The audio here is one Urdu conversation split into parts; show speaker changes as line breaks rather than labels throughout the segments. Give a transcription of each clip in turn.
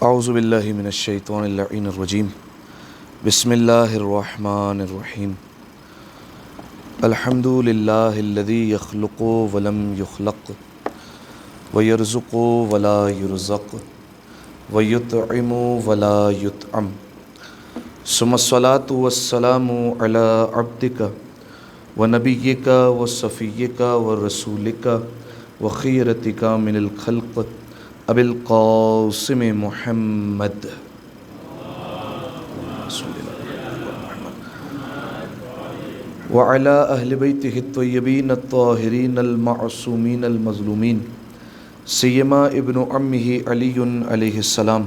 اعوذ باللہ من الشیطان اللعین الرجیم بسم اللہ الرحمن الرحیم الحمد للہ الذی یخلق ولم یخلق ویرزق ولا یرزق ویطعم ولا یطعم ثم الصلاة والسلام علی عبدک ونبیک وصفیک ورسولک وخیرتک من الخلق ابی القاسم محمد وعلی اہل بیتہ الطیبین الطاہرین المعصومین المظلومین سیما ابن عمہ علی علیہ السلام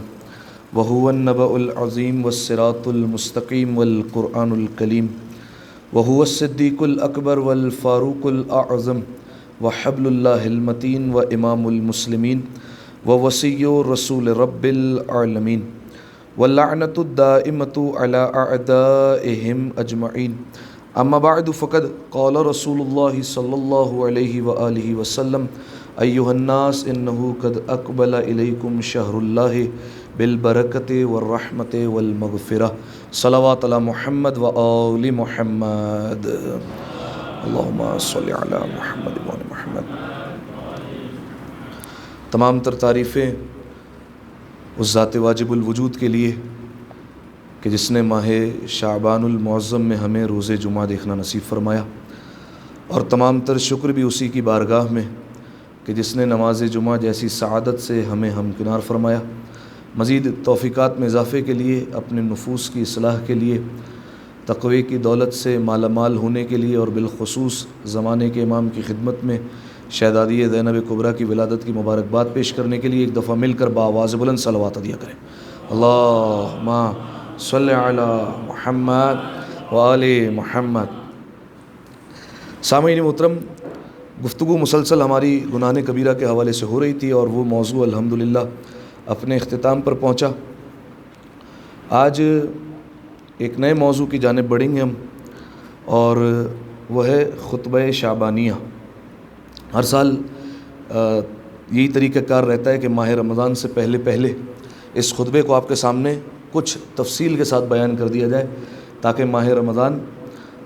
وہو النبأ العظیم والصراط المستقیم والقرآن الکلیم وہو الصدیق الاکبر والفاروق الاعظم وحبل اللہ المتین وامام المسلمین ووصی رسول رب العالمین واللعنۃ الدائمۃ علی اعدائہم اجمعین اما بعد فقد قال رسول اللہ صلی اللہ علیہ وآلہ وسلم ایہا الناس انہ قد اقبل الیکم شہر اللہ بالبرکۃ والرحمۃ والمغفرہ صلوات علی محمد وآل محمد اللہم صلی علی محمد وآل محمد۔ تمام تر تعریفیں اس ذات واجب الوجود کے لیے کہ جس نے ماہ شعبان المعظم میں ہمیں روز جمعہ دیکھنا نصیب فرمایا، اور تمام تر شکر بھی اسی کی بارگاہ میں کہ جس نے نماز جمعہ جیسی سعادت سے ہمیں ہمکنار فرمایا۔ مزید توفیقات میں اضافے کے لیے، اپنے نفوس کی اصلاح کے لیے، تقوی کی دولت سے مالا مال ہونے کے لیے، اور بالخصوص زمانے کے امام کی خدمت میں شہزادی زینب کبریٰ کی ولادت کی مبارکباد پیش کرنے کے لیے ایک دفعہ مل کر بآواز بلند صلوات عطیہ کریں۔ اللہم صلی علی محمد وآل محمد۔ سامعین محترم، گفتگو مسلسل ہماری گناہ کبیرہ کے حوالے سے ہو رہی تھی، اور وہ موضوع الحمدللہ اپنے اختتام پر پہنچا۔ آج ایک نئے موضوع کی جانب بڑھیں گے ہم، اور وہ ہے خطبہ شعبانیہ۔ ہر سال یہی طریقہ کار رہتا ہے کہ ماہ رمضان سے پہلے اس خطبے کو آپ کے سامنے کچھ تفصیل کے ساتھ بیان کر دیا جائے، تاکہ ماہ رمضان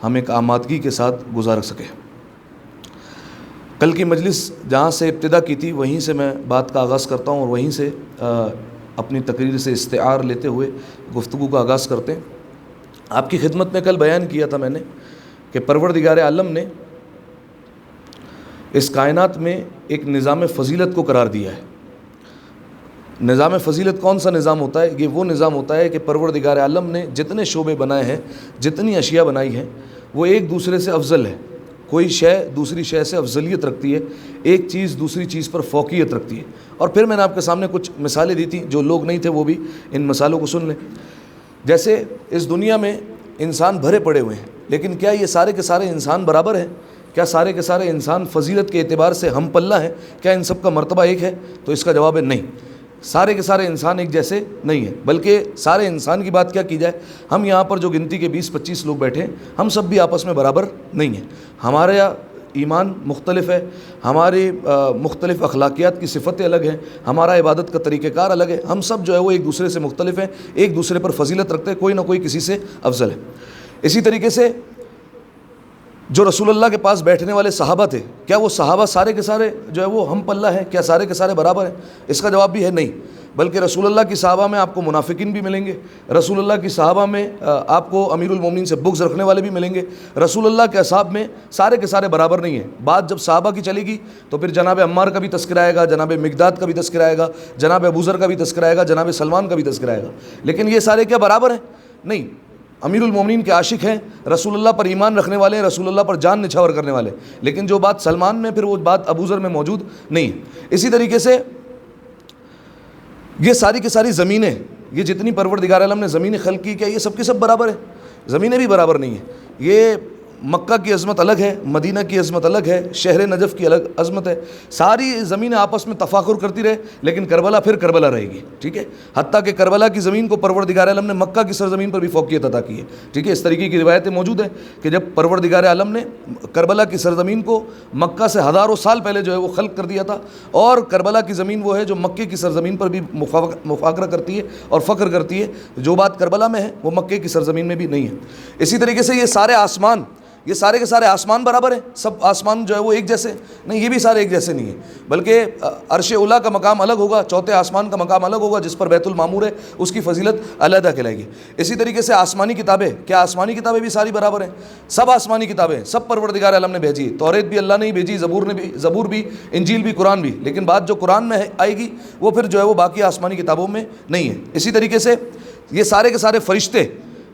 ہم ایک آمادگی کے ساتھ گزار سکیں۔ کل کی مجلس جہاں سے ابتدا کی تھی وہیں سے میں بات کا آغاز کرتا ہوں، اور وہیں سے اپنی تقریر سے استعار لیتے ہوئے گفتگو کا آغاز کرتے ہیں۔ آپ کی خدمت میں کل بیان کیا تھا میں نے کہ پروردگار عالم نے اس کائنات میں ایک نظام فضیلت کو قرار دیا ہے۔ نظام فضیلت کون سا نظام ہوتا ہے؟ یہ وہ نظام ہوتا ہے کہ پروردگار عالم نے جتنے شعبے بنائے ہیں، جتنی اشیاء بنائی ہیں، وہ ایک دوسرے سے افضل ہے۔ کوئی شے دوسری شے سے افضلیت رکھتی ہے، ایک چیز دوسری چیز پر فوقیت رکھتی ہے۔ اور پھر میں نے آپ کے سامنے کچھ مثالیں دی تھیں، جو لوگ نہیں تھے وہ بھی ان مثالوں کو سن لیں۔ جیسے اس دنیا میں انسان بھرے پڑے ہوئے ہیں، لیکن کیا یہ سارے کے سارے انسان برابر ہیں؟ کیا سارے کے سارے انسان فضیلت کے اعتبار سے ہم پلہ ہیں؟ کیا ان سب کا مرتبہ ایک ہے؟ تو اس کا جواب ہے نہیں، سارے کے سارے انسان ایک جیسے نہیں ہیں۔ بلکہ سارے انسان کی بات کیا کی جائے، ہم یہاں پر جو گنتی کے 20-25 لوگ بیٹھے ہیں، ہم سب بھی آپس میں برابر نہیں ہیں۔ ہمارا ایمان مختلف ہے، ہماری مختلف اخلاقیات کی صفتیں الگ ہیں، ہمارا عبادت کا طریقہ کار الگ ہے، ہم سب جو ہے وہ ایک دوسرے سے مختلف ہیں، ایک دوسرے پر فضیلت رکھتے ہیں، کوئی نہ کوئی کسی سے افضل ہے۔ اسی طریقے سے جو رسول اللہ کے پاس بیٹھنے والے صحابہ تھے، کیا وہ صحابہ سارے کے سارے جو ہے وہ ہم پلہ ہیں؟ کیا سارے کے سارے برابر ہیں؟ اس کا جواب بھی ہے نہیں۔ بلکہ رسول اللہ کی صحابہ میں آپ کو منافقین بھی ملیں گے، رسول اللہ کی صحابہ میں آپ کو امیر المومنین سے بغض رکھنے والے بھی ملیں گے، رسول اللہ کے اصحاب میں سارے کے سارے برابر نہیں ہیں۔ بات جب صحابہ کی چلے گی تو پھر جناب عمار کا بھی تذکرہ آئے گا، جناب مقداد کا بھی تذکرہ آئے گا، جناب ابو ذر کا بھی تذکرہ آئے گا، جناب سلمان کا بھی تذکرہ آئے گا۔ لیکن یہ سارے کیا برابر ہیں؟ نہیں۔ امیر المومنین کے عاشق ہیں، رسول اللہ پر ایمان رکھنے والے ہیں، رسول اللہ پر جان نچھاور کرنے والے، لیکن جو بات سلمان میں پھر وہ بات ابو ذر میں موجود نہیں ہے۔ اسی طریقے سے یہ ساری کی ساری زمینیں، یہ جتنی پروردگار عالم نے زمینیں خلق کی، کیا یہ سب کے سب برابر ہیں؟ زمینیں بھی برابر نہیں ہیں۔ یہ مکہ کی عظمت الگ ہے، مدینہ کی عظمت الگ ہے، شہر نجف کی الگ عظمت ہے، ساری زمینیں آپس میں تفاخر کرتی رہے، لیکن کربلا پھر کربلا رہے گی، ٹھیک ہے. حتیٰ کہ کربلا کی زمین کو پروردگار عالم نے مکہ کی سرزمین پر بھی فوقیت عطا کی ہے، ٹھیک ہے. اس طریقے کی روایتیں موجود ہیں کہ جب پروردگار عالم نے کربلا کی سرزمین کو مکہ سے ہزاروں سال پہلے جو ہے وہ خلق کر دیا تھا، اور کربلا کی زمین وہ ہے جو مکے کی سرزمین پر بھی مفاخرہ کرتی ہے اور فخر کرتی ہے. جو بات کربلا میں ہے وہ مکے کی سرزمین میں بھی نہیں ہے. اسی طریقے سے یہ سارے کے سارے آسمان برابر ہیں، سب آسمان جو ہے وہ ایک جیسے نہیں، یہ بھی سارے ایک جیسے نہیں ہیں، بلکہ عرش اولیٰ کا مقام الگ ہوگا، چوتھے آسمان کا مقام الگ ہوگا جس پر بیت المعمور ہے، اس کی فضیلت علیحدہ کہلائے گی. اسی طریقے سے آسمانی کتابیں، کیا آسمانی کتابیں بھی ساری برابر ہیں؟ سب آسمانی کتابیں سب پروردگار عالم نے بھیجی. توریت بھی اللہ نے ہی بھیجی، زبور بھی، انجیل بھی، قرآن بھی، لیکن بات جو قرآن میں آئے گی وہ پھر جو ہے وہ باقی آسمانی کتابوں میں نہیں ہے. اسی طریقے سے یہ سارے کے سارے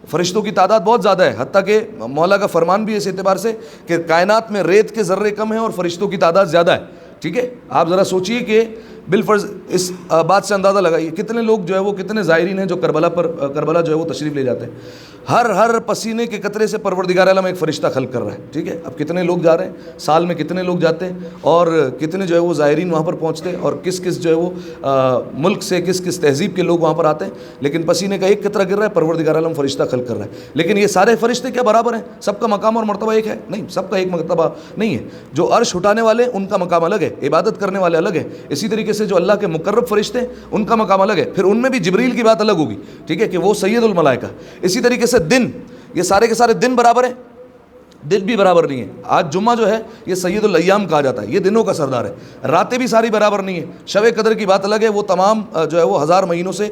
فرشتوں کی تعداد بہت زیادہ ہے، حتیٰ کہ مولا کا فرمان بھی اس اعتبار سے کہ کائنات میں ریت کے ذرے کم ہیں اور فرشتوں کی تعداد زیادہ ہے، ٹھیک ہے. آپ ذرا سوچئے کہ بالفرض اس بات سے اندازہ لگائیے کتنے لوگ جو ہے وہ کتنے زائرین ہیں جو کربلا جو ہے وہ تشریف لے جاتے ہیں. ہر پسینے کے قطرے سے پروردگار عالم ایک فرشتہ خلق کر رہا ہے، ٹھیک ہے. اب کتنے لوگ جا رہے ہیں، سال میں کتنے لوگ جاتے ہیں، اور کتنے جو ہے وہ زائرین وہاں پر پہنچتے ہیں، اور کس جو ہے وہ ملک سے کس تہذیب کے لوگ وہاں پر آتے ہیں، لیکن پسینے کا ایک قطرہ گر رہا ہے، پروردگار عالم فرشتہ خلق کر رہا ہے. لیکن یہ سارے فرشتے کیا برابر ہیں؟ سب کا مقام اور مرتبہ ایک ہے؟ نہیں، سب کا ایک مرتبہ نہیں ہے. جو عرش اٹھانے والے ان کا مقام الگ ہے، عبادت کرنے والے الگ ہیں. اسی طریقے سے جو اللہ کے مقرب فرشتے ہیں ان کا مقام الگ ہے، پھر ان میں بھی جبریل کی بات الگ ہوگی، ٹھیک ہے، کہ وہ سید الملائکہ. اسی طریقے سے دن، یہ سارے کے سارے دن برابر ہیں؟ دن بھی برابر نہیں ہے. آج جمعہ جو ہے یہ سید الایام کہا جاتا ہے، یہ دنوں کا سردار ہے. راتیں بھی ساری برابر نہیں ہیں. شب قدر کی بات الگ ہے، وہ تمام جو ہے وہ 1000 مہینوں سے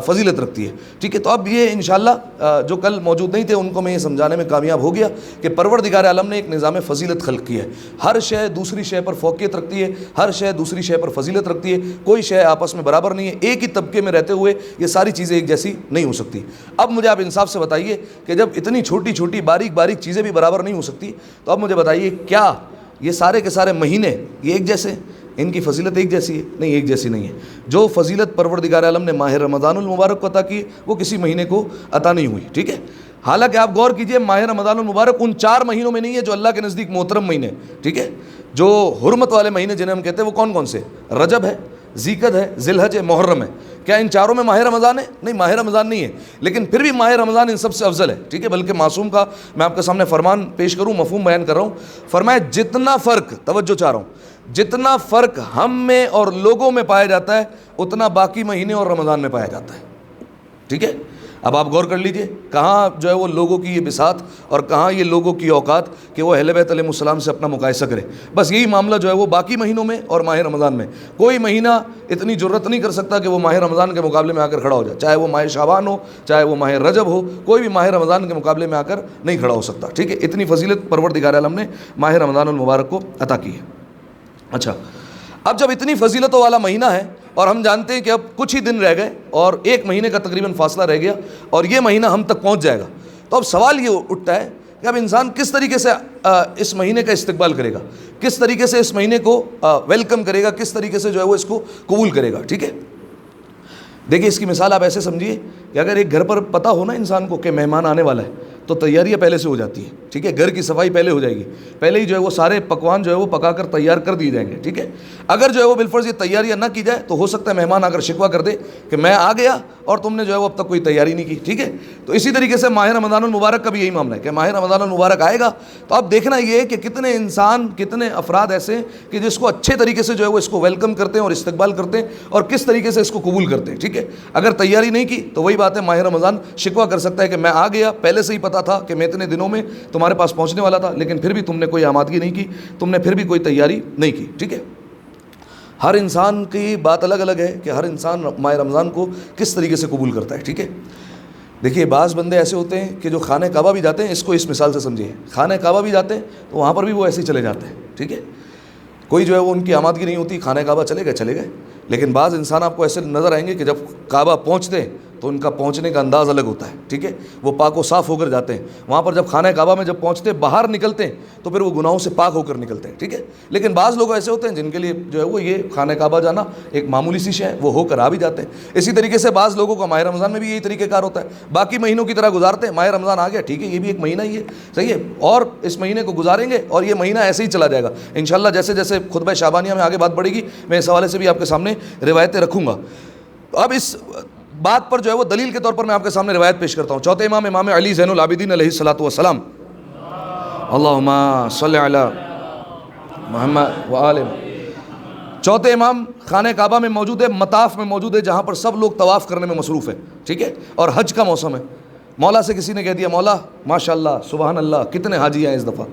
فضیلت رکھتی ہے، ٹھیک ہے. تو اب یہ انشاءاللہ جو کل موجود نہیں تھے ان کو میں یہ سمجھانے میں کامیاب ہو گیا کہ پروردگار عالم نے ایک نظام فضیلت خلق کی ہے. ہر شے دوسری شے پر فوقیت رکھتی ہے، ہر شے دوسری شے پر فضیلت رکھتی ہے. کوئی شے آپس میں برابر نہیں ہے. ایک ہی طبقے میں رہتے ہوئے یہ ساری چیزیں ایک جیسی نہیں ہو سکتی. اب مجھے آپ انصاف سے بتائیے کہ جب اتنی چھوٹی چھوٹی باریک چیزیں بھی برابر نہیں ہو سکتی تو اب مجھے بتائیے کیا یہ سارے کے سارے مہینے یہ ایک جیسے ہیں؟ ان کی فضیلت ایک جیسی ہے؟ نہیں، ایک جیسی نہیں ہے. جو فضیلت پروردگار عالم نے ماہ رمضان المبارک کو عطا کی وہ کسی مہینے کو عطا نہیں ہوئی، ٹھیک ہے. حالانکہ آپ غور کیجئے ماہ رمضان المبارک ان 4 مہینوں میں نہیں ہے جو اللہ کے نزدیک محترم مہینے، ٹھیک ہے. جو حرمت والے مہینے جنہیں ہم کہتے ہیں وہ کون کون سے؟ رجب ہے، ذیقعدہ ہے، ذی الحج ہے، محرم ہے. کیا ان چاروں میں ماہ رمضان ہے؟ نہیں، ماہ رمضان نہیں ہے، لیکن پھر بھی ماہ رمضان ان سب سے افضل ہے، ٹھیک ہے. بلکہ معصوم کا میں آپ کے سامنے فرمان پیش کروں، مفہوم بیان کر رہا ہوں. فرمایا جتنا فرق، توجہ چاہ رہا ہوں، جتنا فرق ہم میں اور لوگوں میں پایا جاتا ہے اتنا باقی مہینے اور رمضان میں پایا جاتا ہے، ٹھیک ہے. اب آپ غور کر لیجئے کہاں جو ہے وہ لوگوں کی یہ بساط اور کہاں یہ لوگوں کی اوقات کہ وہ اہل بیت علیہ السلام سے اپنا مقایسہ کرے. بس یہی معاملہ جو ہے وہ باقی مہینوں میں اور ماہ رمضان میں. کوئی مہینہ اتنی جرت نہیں کر سکتا کہ وہ ماہ رمضان کے مقابلے میں آ کر کھڑا ہو جائے، چاہے وہ ماہ شعبان ہو، چاہے وہ ماہ رجب ہو، کوئی بھی ماہ رمضان کے مقابلے میں آ کر نہیں کھڑا ہو سکتا، ٹھیک ہے. اتنی فضیلت پروردگار عالم نے ماہ رمضان المبارک کو عطا کی ہے. اچھا، اب جب اتنی فضیلتوں والا مہینہ ہے اور ہم جانتے ہیں کہ اب کچھ ہی دن رہ گئے اور 1 مہینے کا تقریباً فاصلہ رہ گیا اور یہ مہینہ ہم تک پہنچ جائے گا، تو اب سوال یہ اٹھتا ہے کہ اب انسان کس طریقے سے اس مہینے کا استقبال کرے گا، کس طریقے سے اس مہینے کو ویلکم کرے گا، کس طریقے سے جو ہے وہ اس کو قبول کرے گا، ٹھیک ہے. دیکھیے اس کی مثال آپ ایسے سمجھیے کہ اگر ایک گھر پر پتہ ہو نا انسان کو کہ مہمان آنے والا ہے تو تیاریاں پہلے سے ہو جاتی ہیں، ٹھیک ہے. گھر کی صفائی پہلے ہو جائے گی، پہلے ہی جو ہے وہ سارے پکوان جو ہے وہ پکا کر تیار کر دیے جائیں گے، ٹھیک ہے. اگر جو ہے وہ بالفرض یہ تیاریاں نہ کی جائے تو ہو سکتا ہے مہمان آ کر شکوہ کر دے کہ میں آ گیا اور تم نے جو ہے وہ اب تک کوئی تیاری نہیں کی، ٹھیک ہے. تو اسی طریقے سے ماہ رمضان المبارک کا بھی یہی معاملہ ہے کہ ماہ رمضان المبارک آئے گا تو اب دیکھنا یہ ہے کہ کتنے انسان، کتنے افراد ایسے ہیں کہ جس کو اچھے طریقے سے جو ہے وہ اس کو ویلکم کرتے ہیں اور استقبال کرتے ہیں اور کس طریقے سے اس کو قبول کرتے ہیں، ٹھیک ہے. اگر تیاری نہیں کی تو وہی بات ہے ماہ رمضان شکوہ کر سکتا ہے کہ میں آ گیا، پہلے سے ہی پتہ تھا کہ میں اتنے دنوں میں تمہارے پاس پہنچنے والا تھا لیکن پھر بھی تم نے کوئی آمادگی نہیں کی، تم نے پھر بھی کوئی تیاری نہیں کی، ٹھیک ہے. ہر انسان کی بات الگ الگ ہے کہ ہر انسان ماہ رمضان کو کس طریقے سے قبول کرتا ہے، ٹھیک ہے. دیکھیے بعض بندے ایسے ہوتے ہیں کہ جو خانہ کعبہ بھی جاتے ہیں، اس کو اس مثال سے سمجھیے، خانہ کعبہ بھی جاتے ہیں تو وہاں پر بھی وہ ایسے ہی چلے جاتے ہیں، ٹھیک ہے. کوئی جو ہے وہ ان کی آمادگی نہیں ہوتی، خانہ کعبہ چلے گئے. لیکن بعض انسان آپ کو ایسے نظر آئیں گے کہ جب کعبہ پہنچتے ہیں تو ان کا پہنچنے کا انداز الگ ہوتا ہے، ٹھیک ہے، وہ پاک و صاف ہو کر جاتے ہیں وہاں پر. جب خانہ کعبہ میں جب پہنچتے باہر نکلتے ہیں تو پھر وہ گناہوں سے پاک ہو کر نکلتے ہیں، ٹھیک ہے. لیکن بعض لوگ ایسے ہوتے ہیں جن کے لیے جو ہے وہ یہ خانہ کعبہ جانا ایک معمولی سی شے ہے، وہ ہو کر آ بھی جاتے ہیں. اسی طریقے سے بعض لوگوں کا ماہ رمضان میں بھی یہی طریقہ کار ہوتا ہے، باقی مہینوں کی طرح گزارتے ہیں. ماہ رمضان آ گیا، ٹھیک ہے، یہ بھی ایک مہینہ ہی ہے، صحیح ہے، اور اس مہینے کو گزاریں گے اور یہ مہینہ ایسے ہی چلا جائے گا انشاءاللہ. جیسے جیسے خطبہ شعبانیہ میں آگے بات بڑھے گی میں اس حوالے سے بھی آپ کے سامنے روایتیں رکھوں گا. اب اس بات پر جو ہے وہ دلیل کے طور پر میں آپ کے سامنے روایت پیش کرتا ہوں. چوتھے امام امام علی زین العابدین علیہ الصلوۃ والسلام، اللہم صلی علی محمد وآل. چوتھے امام خانہ کعبہ میں موجود ہے، مطاف میں موجود ہے، جہاں پر سب لوگ طواف کرنے میں مصروف ہیں، ٹھیک ہے، اور حج کا موسم ہے. مولا سے کسی نے کہہ دیا مولا ماشاءاللہ سبحان اللہ کتنے حاجی ہیں اس دفعہ.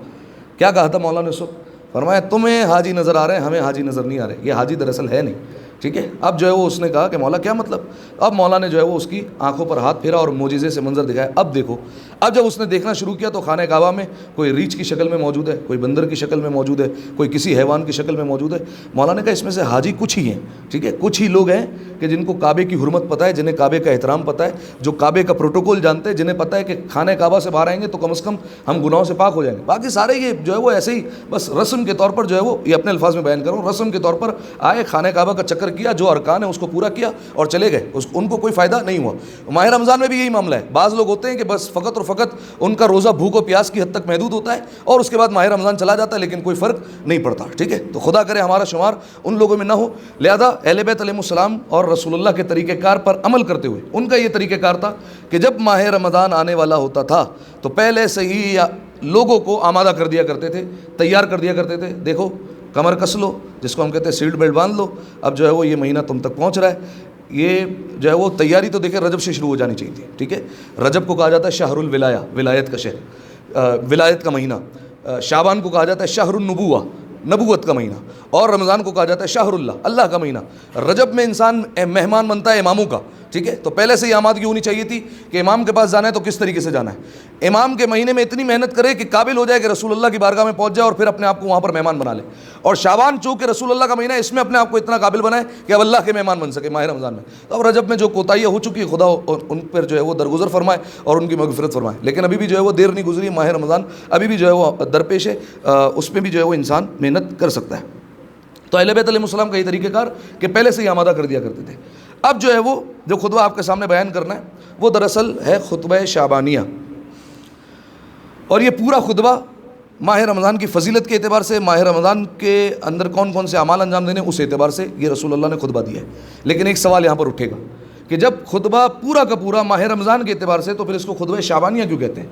کیا کہا تھا مولا نے اس وقت؟ فرمایا تمہیں حاجی نظر آ رہے ہیں، ہمیں حاجی نظر نہیں آ رہے، یہ حاجی دراصل ہے نہیں، ٹھیک ہے. اب جو ہے وہ اس نے کہا کہ مولا کیا مطلب؟ اب مولا نے جو ہے وہ اس کی آنکھوں پر ہاتھ پھیرا اور معجزے سے منظر دکھایا. اب دیکھو، اب جب اس نے دیکھنا شروع کیا تو خانہ کعبہ میں کوئی ریچھ کی شکل میں موجود ہے، کوئی بندر کی شکل میں موجود ہے، کوئی کسی حیوان کی شکل میں موجود ہے. مولا نے کہا اس میں سے حاجی کچھ ہی ہیں، ٹھیک ہے، کچھ ہی لوگ ہیں کہ جن کو کعبے کی حرمت پتہ ہے، جنہیں کعبے کا احترام پتہ ہے، جو کعبے کا پروٹوکول جانتے ہیں، جنہیں پتہ ہے کہ خانہ کعبہ سے باہر آئیں گے تو کم از کم ہم گناہوں سے پاک ہو جائیں گے. باقی سارے یہ جو ہے وہ ایسے ہی بس رسم کے طور پر جو ہے وہ، یہ اپنے الفاظ میں بیان کروں، رسم کے طور پر آئے، خانہ کعبہ کا چکر کیا، جو ارکان ہے اس کو پورا کیا اور چلے گئے، ان کو کوئی فائدہ نہیں ہوا. ماہ رمضان میں بھی یہی معاملہ ہے. بعض لوگ ہوتے ہیں کہ بس فقط اور فقط ان کا روزہ بھوک و پیاس کی حد تک محدود ہوتا ہے اور اس کے بعد ماہ رمضان چلا جاتا ہے لیکن کوئی فرق نہیں پڑتا، ٹھیک ہے. تو خدا کرے ہمارا شمار ان لوگوں میں نہ ہو. لہذا اہل بیت علیہ السلام اور رسول اللہ کے طریقہ کار پر عمل کرتے ہوئے ان کا یہ طریقہ کار تھا کہ جب ماہ رمضان آنے والا ہوتا تھا تو پہلے سے ہی لوگوں کو آمادہ کر دیا کرتے تھے، تیار کر دیا کرتے تھے. دیکھو کمر کس لو، جس کو ہم کہتے ہیں سیٹ بیلٹ باندھ لو، اب جو ہے وہ یہ مہینہ تم تک پہنچ رہا ہے. یہ جو ہے وہ تیاری تو دیکھیں رجب سے شروع ہو جانی چاہیے تھی، ٹھیک ہے. رجب کو کہا جاتا ہے شہر الولایہ، ولایت کا شہر، ولایت کا مہینہ. شعبان کو کہا جاتا ہے شہر النبوہ، نبوت کا مہینہ. اور رمضان کو کہا جاتا ہے شہر اللہ، اللہ کا مہینہ. رجب میں انسان مہمان بنتا ہے اماموں کا، ٹھیک ہے. تو پہلے سے ہی آمادگی ہونی چاہیے تھی کہ امام کے پاس جانا ہے تو کس طریقے سے جانا ہے. امام کے مہینے میں اتنی محنت کرے کہ قابل ہو جائے کہ رسول اللہ کی بارگاہ میں پہنچ جائے اور پھر اپنے آپ کو وہاں پر مہمان بنا لے. اور شعبان چونکہ رسول اللہ کا مہینہ ہے، اس میں اپنے آپ کو اتنا قابل بنائے کہ اب اللہ کے مہمان بن سکے ماہ رمضان میں. تو اب رجب میں جو کوتاہیاں ہو چکی خدا ان پر جو ہے وہ درگزر فرمائے اور ان کی مغفرت فرمائے. لیکن ابھی بھی جو ہے وہ دیر نہیں گزری، ماہ رمضان ابھی بھی جو ہے وہ درپیش ہے، اس میں بھی جو ہے وہ انسان محنت کر سکتا ہے. تو اہل بیت علیہ السلام کا یہ طریقہ کار کہ پہلے سے ہی آمادہ کر دیا کرتے تھے. اب جو ہے وہ جو خطبہ آپ کے سامنے بیان کرنا ہے وہ دراصل ہے خطبہ شعبانیہ، اور یہ پورا خطبہ ماہ رمضان کی فضیلت کے اعتبار سے، ماہ رمضان کے اندر کون کون سے اعمال انجام دینے اس اعتبار سے یہ رسول اللہ نے خطبہ دیا ہے. لیکن ایک سوال یہاں پر اٹھے گا کہ جب خطبہ پورا کا پورا ماہ رمضان کے اعتبار سے تو پھر اس کو خطبہ شعبانیہ کیوں کہتے ہیں؟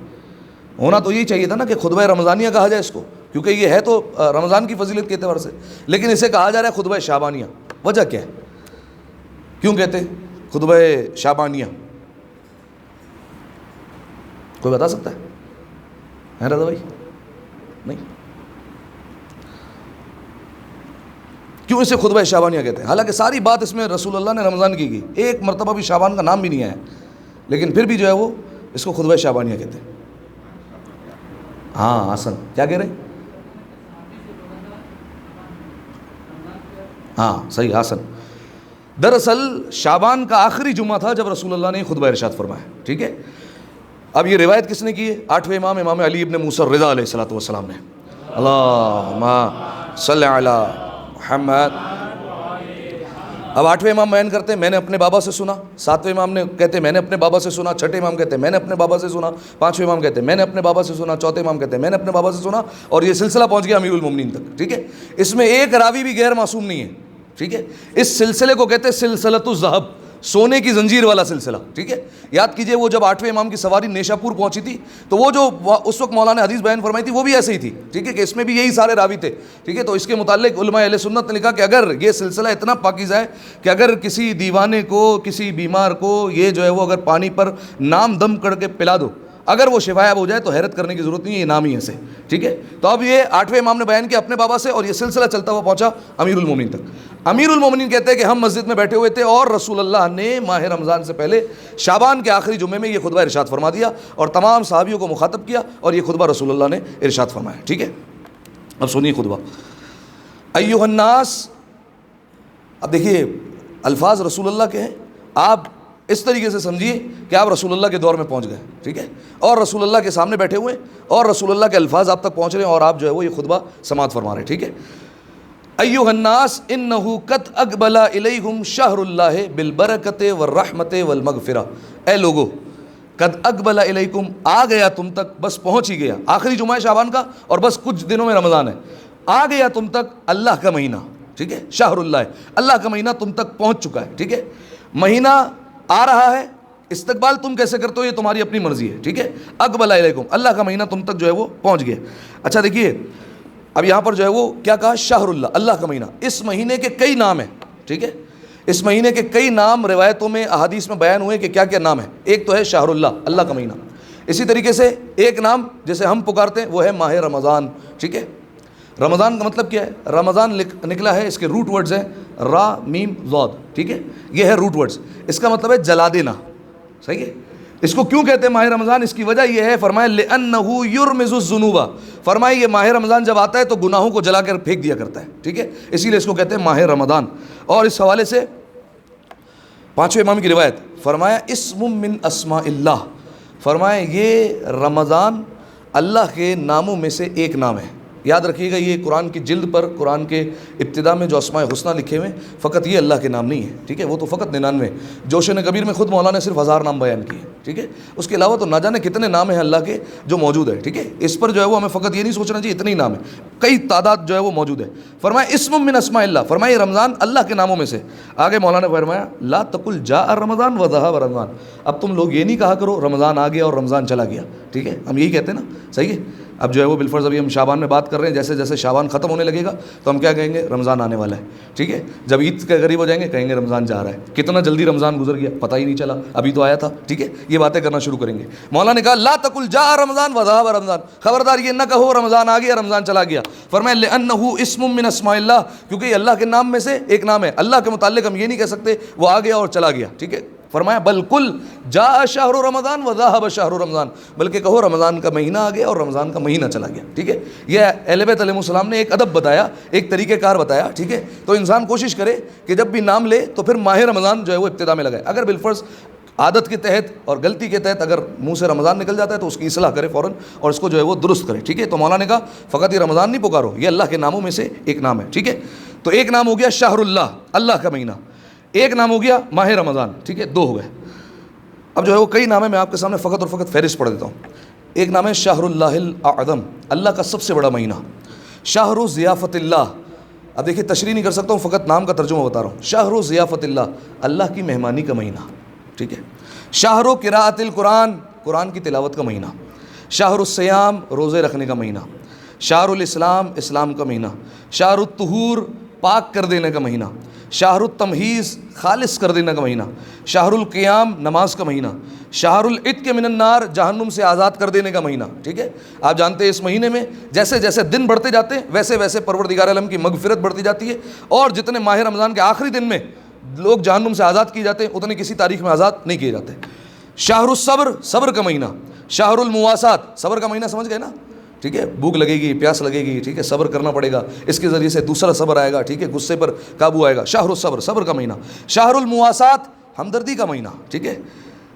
ہونا تو یہی چاہیے تھا نا کہ خطبہ رمضانیہ کہا جائے اس کو، کیونکہ یہ ہے تو رمضان کی فضیلت کے اعتبار سے، لیکن اسے کہا جا رہا ہے خطبہ شعبانیہ. وجہ کیا ہے؟ کیوں کہتے ہیں خطبہ شعبانیہ؟ کوئی بتا سکتا ہے رضا بھائی؟ نہیں. کیوں اسے خطبہ شعبانیہ کہتے ہیں؟ حالانکہ ساری بات اس میں رسول اللہ نے رمضان کی گئی، ایک مرتبہ بھی شعبان کا نام بھی نہیں آیا، لیکن پھر بھی جو ہے وہ اس کو خطبہ شعبانیہ کہتے ہیں. ہاں حسن کیا کہہ رہے ہیں؟ ہاں صحیح حسن. دراصل شعبان کا آخری جمعہ تھا جب رسول اللہ نے خطبہ ارشاد فرمایا، ٹھیک ہے. اب یہ روایت کس نے کی ہے؟ 8ویں امام امام علی ابن موسیٰ الرضا علیہ الصلوۃ والسلام نے. اللہم صلی علی محمد. اب 8ویں امام بیان کرتے ہیں میں نے اپنے بابا سے سنا، 7ویں امام نے کہتے ہیں میں نے اپنے بابا سے سنا، 6ٹھے امام کہتے ہیں میں نے اپنے بابا سے سنا، 5ویں امام کہتے ہیں میں نے اپنے بابا سے سنا، 4تھے امام کہتے ہیں میں نے اپنے بابا سے سنا، اور یہ سلسلہ پہنچ گیا امیر المومنین تک، ٹھیک ہے. اس میں ایک راوی بھی غیر معصوم نہیں ہے، ٹھیک ہے. اس سلسلے کو کہتے ہیں سلسلۃ الذہب، سونے کی زنجیر والا سلسلہ، ٹھیک ہے. یاد کیجئے وہ جب 8ویں امام کی سواری نیشاپور پہنچی تھی تو وہ جو اس وقت مولانا حدیث بیان فرمائی تھی وہ بھی ایسے ہی تھی، ٹھیک ہے، کہ اس میں بھی یہی سارے راوی تھے، ٹھیک ہے. تو اس کے متعلق علماء اہل سنت نے لکھا کہ اگر یہ سلسلہ اتنا پاکیزہ ہے کہ اگر کسی دیوانے کو، کسی بیمار کو یہ جو ہے وہ اگر پانی پر نام دم کر کے پلا دو، اگر وہ شفایاب ہو جائے تو حیرت کرنے کی ضرورت نہیں ہے، یہ نام ہی ایسے، ٹھیک ہے. تو اب یہ 8ویں امام نے بیان کیا اپنے بابا سے اور یہ سلسلہ چلتا ہوا پہنچا امیر المومنین تک. امیر المومنین کہتے ہیں کہ ہم مسجد میں بیٹھے ہوئے تھے اور رسول اللہ نے ماہ رمضان سے پہلے شعبان کے آخری جمعے میں یہ خطبہ ارشاد فرما دیا اور تمام صحابیوں کو مخاطب کیا اور یہ خطبہ رسول اللہ نے ارشاد فرمایا، ٹھیک ہے. اب سنیے خطبہ. ایھا الناس، اب دیکھیے الفاظ رسول اللہ کے ہیں، آپ اس طریقے سے سمجھیے کہ آپ رسول اللہ کے دور میں پہنچ گئے، ٹھیک ہے، اور رسول اللہ کے سامنے بیٹھے ہوئے اور رسول اللہ کے الفاظ آپ تک پہنچ رہے ہیں اور آپ جو ہے وہ یہ خطبہ سماعت فرما رہے ہیں، ٹھیک ہے۔ ایھا الناس انہ قد اقبل الیکم شہر اللہ بالبرکۃ والرحمۃ والمغفرہ، اے لوگو قد اقبل الیکم، آ گیا تم تک، بس پہنچ ہی گیا، آخری جمعہ شعبان کا اور بس کچھ دنوں میں رمضان ہے، آ گیا تم تک اللہ کا مہینہ، ٹھیک ہے، شہر اللہ، اللہ کا مہینہ تم تک پہنچ چکا ہے، ٹھیک ہے، مہینہ آ رہا ہے، استقبال تم کیسے کرتے ہو یہ تمہاری اپنی مرضی ہے، ٹھیک ہے، اقبل الیکم، اللہ کا مہینہ تم تک جو ہے وہ پہنچ گیا۔ اچھا دیکھیے اب یہاں پر جو ہے وہ کیا کہا، شہر اللہ، اللہ کا مہینہ، اس مہینے کے کئی نام ہیں، ٹھیک ہے، اس مہینے کے کئی نام روایتوں میں احادیث میں بیان ہوئے کہ کیا کیا نام ہے۔ ایک تو ہے شہر اللہ، اللہ کا مہینہ، اسی طریقے سے ایک نام جسے ہم پکارتے ہیں وہ ہے ماہ رمضان، ٹھیک ہے۔ رمضان کا مطلب کیا ہے، رمضان نکلا ہے، اس کے روٹ ورڈز ہیں را میم ضاد، ٹھیک ہے، یہ ہے روٹ ورڈز، اس کا مطلب ہے جلا دینا، صحیح ہے۔ اس کو کیوں کہتے ہیں ماہ رمضان، اس کی وجہ یہ ہے، فرمایا لِأَنَّهُ يُرْمِزُ الذُّنُوبَ، فرمایا یہ ماہ رمضان جب آتا ہے تو گناہوں کو جلا کر پھینک دیا کرتا ہے، ٹھیک ہے، اسی لیے اس کو کہتے ہیں ماہ رمضان۔ اور اس حوالے سے پانچویں امام کی روایت، فرمایا اسم من اسماء اللہ، فرمایا یہ رمضان اللہ کے ناموں میں سے ایک نام ہے۔ یاد رکھیے گا یہ قرآن کی جلد پر، قرآن کے ابتدا میں جو اسماء حسنہ لکھے ہوئے فقط یہ اللہ کے نام نہیں ہے، ٹھیک ہے، وہ تو فقط 99، جوشن کبیر میں خود مولانا نے صرف 1000 نام بیان کیے، ٹھیک ہے، اس کے علاوہ تو نہ جانے کتنے نام ہیں اللہ کے جو موجود ہے، ٹھیک ہے، اس پر جو ہے وہ ہمیں فقط یہ نہیں سوچنا چاہیے اتنے ہی نام ہیں، کئی تعداد جو ہے وہ موجود ہے۔ فرمایا اسم من اسماء اللہ، فرمایا یہ رمضان اللہ کے ناموں میں سے۔ آگے مولانا نے فرمایا لا تقل جاء رمضان وذهب رمضان، اب تم لوگ یہ نہیں کہا کرو رمضان آ گیا اور رمضان چلا گیا، ٹھیک ہے، ہم یہی کہتے ہیں نا، صحیح ہے۔ اب جو ہے وہ بالفرض ابھی ہم شعبان میں بات کر رہے ہیں، جیسے جیسے شعبان ختم ہونے لگے گا تو ہم کیا کہیں گے، رمضان آنے والا ہے، ٹھیک ہے، جب عید کے قریب ہو جائیں گے کہیں گے رمضان جا رہا ہے، کتنا جلدی رمضان گزر گیا پتہ ہی نہیں چلا، ابھی تو آیا تھا، ٹھیک ہے، یہ باتیں کرنا شروع کریں گے۔ مولانا نے کہا لا تقل جاء رمضان وذهب رمضان، خبردار یہ نہ کہو رمضان آ گیا رمضان چلا گیا۔ فرمایا لأنه اسم من اسماء اللہ، کیونکہ یہ اللہ کے نام میں سے ایک نام ہے، اللہ کے متعلق ہم یہ نہیں کہہ سکتے وہ آ گیا اور چلا گیا، ٹھیک ہے۔ فرمایا بل کل جاء شہر رمضان وذهب شہر رمضان، بلکہ کہو رمضان کا مہینہ آ گیا اور رمضان کا مہینہ چلا گیا، ٹھیک ہے۔ یہ اہل بیت علیہ السلام نے ایک ادب بتایا، ایک طریقہ کار بتایا، ٹھیک ہے، تو انسان کوشش کرے کہ جب بھی نام لے تو پھر ماہ رمضان جو ہے وہ ابتدا میں لگائے، اگر بالفرض عادت کے تحت اور غلطی کے تحت اگر منہ سے رمضان نکل جاتا ہے تو اس کی اصلاح کرے فوراً اور اس کو جو ہے وہ درست کرے، ٹھیک ہے۔ تو مولانا نے کہا فقط یہ رمضان نہیں پکارو، یہ اللہ کے ناموں میں سے ایک نام ہے، ٹھیک ہے۔ تو ایک نام ہو گیا شہر اللہ، اللہ کا مہینہ، ایک نام ہو گیا ماہ رمضان، ٹھیک ہے، دو ہو گئے۔ اب جو ہے وہ کئی نام ہے، میں آپ کے سامنے فقط اور فقط فہرست پڑھ دیتا ہوں۔ ایک نام ہے شہر اللہ الاعظم، اللہ کا سب سے بڑا مہینہ، شہر ضیافت اللہ، اب دیکھیے تشریح نہیں کر سکتا ہوں، فقط نام کا ترجمہ بتا رہا ہوں، شہر ضیافت اللہ، اللہ کی مہمانی کا مہینہ، ٹھیک ہے۔ شہر قراءت القرآن، قرآن کی تلاوت کا مہینہ۔ شہر الصیام، روزے رکھنے کا مہینہ۔ شہر الاسلام، اسلام کا مہینہ۔ شہر الطہور، پاک کر دینے کا مہینہ۔ شہر التمہیز، خالص کر دینے کا مہینہ۔ شہر القیام، نماز کا مہینہ۔ شہر العتق من النار، جہنم سے آزاد کر دینے کا مہینہ، ٹھیک ہے۔ آپ جانتے ہیں اس مہینے میں جیسے جیسے دن بڑھتے جاتے ہیں ویسے ویسے پروردگار عالم کی مغفرت بڑھتی جاتی ہے، اور جتنے ماہ رمضان کے آخری دن میں لوگ جہنم سے آزاد کیے جاتے ہیں اتنے کسی تاریخ میں آزاد نہیں کیے جاتے۔ شہر الصبر، صبر کا مہینہ۔ شہر المواسات، صبر کا مہینہ سمجھ گئے نا، ٹھیک ہے، بھوک لگے گی، پیاس لگے گی، ٹھیک ہے، صبر کرنا پڑے گا، اس کے ذریعے سے دوسرا صبر آئے گا، ٹھیک ہے، غصے پر قابو آئے گا۔ شہر الصبر، صبر کا مہینہ۔ شہر المواسات، ہمدردی کا مہینہ، ٹھیک ہے،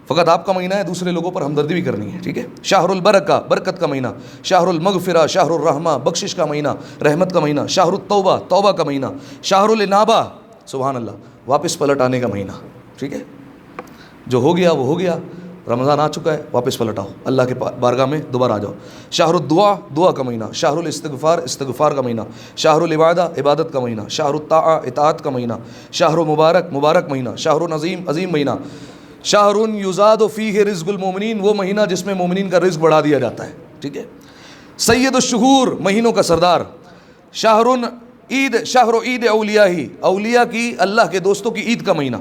فقط آپ کا مہینہ ہے، دوسرے لوگوں پر ہمدردی بھی کرنی ہے، ٹھیک ہے۔ شہر البرکہ، برکت کا مہینہ۔ شہر المغفرہ، شہر الرحمہ، بخشش کا مہینہ، رحمت کا مہینہ۔ شہر التوبہ، توبہ کا مہینہ۔ شہر الانابہ، سبحان اللہ، واپس پلٹ آنے کا مہینہ، ٹھیک ہے، جو ہو گیا وہ ہو گیا، رمضان آ چکا ہے، واپس پلٹ آؤ، اللہ کے بارگاہ میں دوبارہ آ جاؤ۔ شہر الدعا، دعا کا مہینہ۔ شہر الاستغفار، استغفار کا مہینہ۔ شہر العبادہ، عبادت کا مہینہ۔ شہر الطاعہ، اطاعت کا مہینہ۔ شہر مبارک، مبارک مہینہ۔ شہر عظیم، عظیم مہینہ۔ شہر یزاد فیہ رزق المومنین، وہ مہینہ جس میں مومنین کا رزق بڑھا دیا جاتا ہے، ٹھیک ہے۔ سید الشہور، مہینوں کا سردار۔ شہر عید، شہر عید اولیاء ہی، اولیاء کی، اللہ کے دوستوں کی عید کا مہینہ۔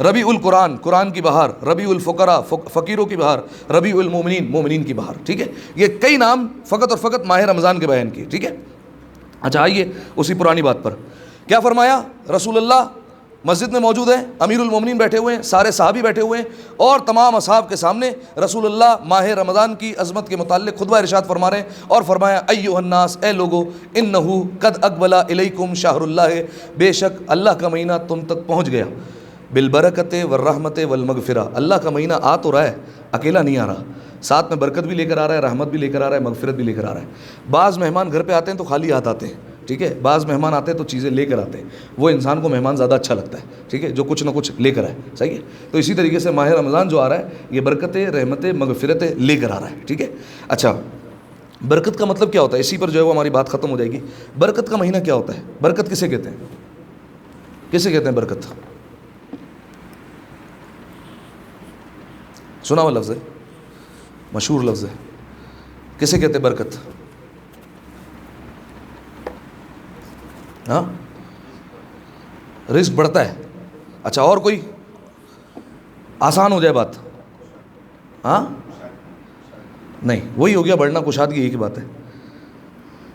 ربیع القرآن، قرآن کی بہار۔ ربیع الفقراء، فقیروں کی بہار۔ ربیع المومنین، مومنین کی بہار، ٹھیک ہے۔ یہ کئی نام فقط اور فقط ماہ رمضان کے بیان کیے، ٹھیک ہے۔ اچھا آئیے اسی پرانی بات پر، کیا فرمایا رسول اللہ مسجد میں موجود ہیں، امیر المومنین بیٹھے ہوئے ہیں، سارے صحابی بیٹھے ہوئے ہیں، اور تمام اصحاب کے سامنے رسول اللہ ماہ رمضان کی عظمت کے متعلق خطبہ ارشاد فرما رہے ہیں، اور فرمایا ایھا الناس، اے لوگو، انہ قد اقبل الیکم شہر اللہ، بے شک اللہ کا مہینہ تم تک پہنچ گیا، بالبرکت والرحمت والمغفرہ. اللہ کا مہینہ آ تو رہا ہے, اکیلا نہیں آ رہا, ساتھ میں برکت بھی لے کر آ رہا ہے, رحمت بھی لے کر آ رہا ہے, مغفرت بھی لے کر آ رہا ہے. بعض مہمان گھر پہ آتے ہیں تو خالی ہاتھ آتے ہیں, ٹھیک ہے, بعض مہمان آتے ہیں تو چیزیں لے کر آتے ہیں, وہ انسان کو مہمان زیادہ اچھا لگتا ہے, ٹھیک ہے, جو کچھ نہ کچھ لے کر آئے, صحیح ہے. تو اسی طریقے سے ماہ رمضان جو آ رہا ہے یہ برکتیں, رحمتیں, مغفرتیں لے کر آ رہا ہے, ٹھیک ہے. اچھا, برکت کا مطلب کیا ہوتا ہے؟ اسی پر جو ہے وہ ہماری بات ختم ہو جائے گی. برکت کا مہینہ کیا ہوتا ہے؟ برکت کسے کہتے ہیں؟ کسے کہتے ہیں برکت؟ سنا ہوا لفظ ہے, مشہور لفظ ہے, کسے کہتے ہیں برکت؟ ہاں, رزق بڑھتا ہے. اچھا, اور کوئی آسان ہو جائے بات؟ ہاں نہیں, وہی ہو گیا بڑھنا, کشادگی یہی کی بات ہے.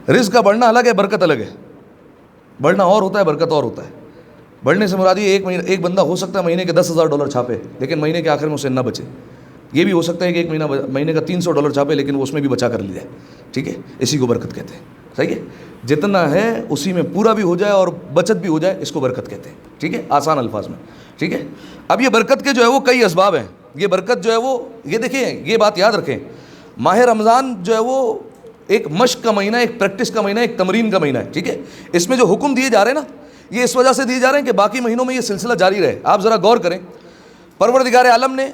رزق کا بڑھنا الگ ہے, برکت الگ ہے. بڑھنا اور ہوتا ہے, برکت اور ہوتا ہے. بڑھنے سے مراد یہ ایک بندہ ہو سکتا ہے مہینے کے $10,000 چھاپے لیکن مہینے کے آخر میں اسے نہ بچے. یہ بھی ہو سکتا ہے کہ ایک مہینے کا $300 چھاپے لیکن وہ اس میں بھی بچا کر لی جائے, ٹھیک ہے. اسی کو برکت کہتے ہیں, صحیح ہے. جتنا ہے اسی میں پورا بھی ہو جائے اور بچت بھی ہو جائے, اس کو برکت کہتے ہیں, ٹھیک ہے, آسان الفاظ میں, ٹھیک ہے. اب یہ برکت کے جو ہے وہ کئی اسباب ہیں. یہ برکت جو ہے وہ, یہ دیکھیں, یہ بات یاد رکھیں, ماہ رمضان جو ہے وہ ایک مشق کا مہینہ ہے, ایک پریکٹس کا مہینہ ہے, ایک تمرین کا مہینہ ہے, ٹھیک ہے. اس میں جو حکم دیے جا رہے ہیں نا, یہ اس وجہ سے دیے جا رہے ہیں کہ باقی مہینوں میں یہ سلسلہ جاری رہے. آپ ذرا غور کریں, پروردگار عالم نے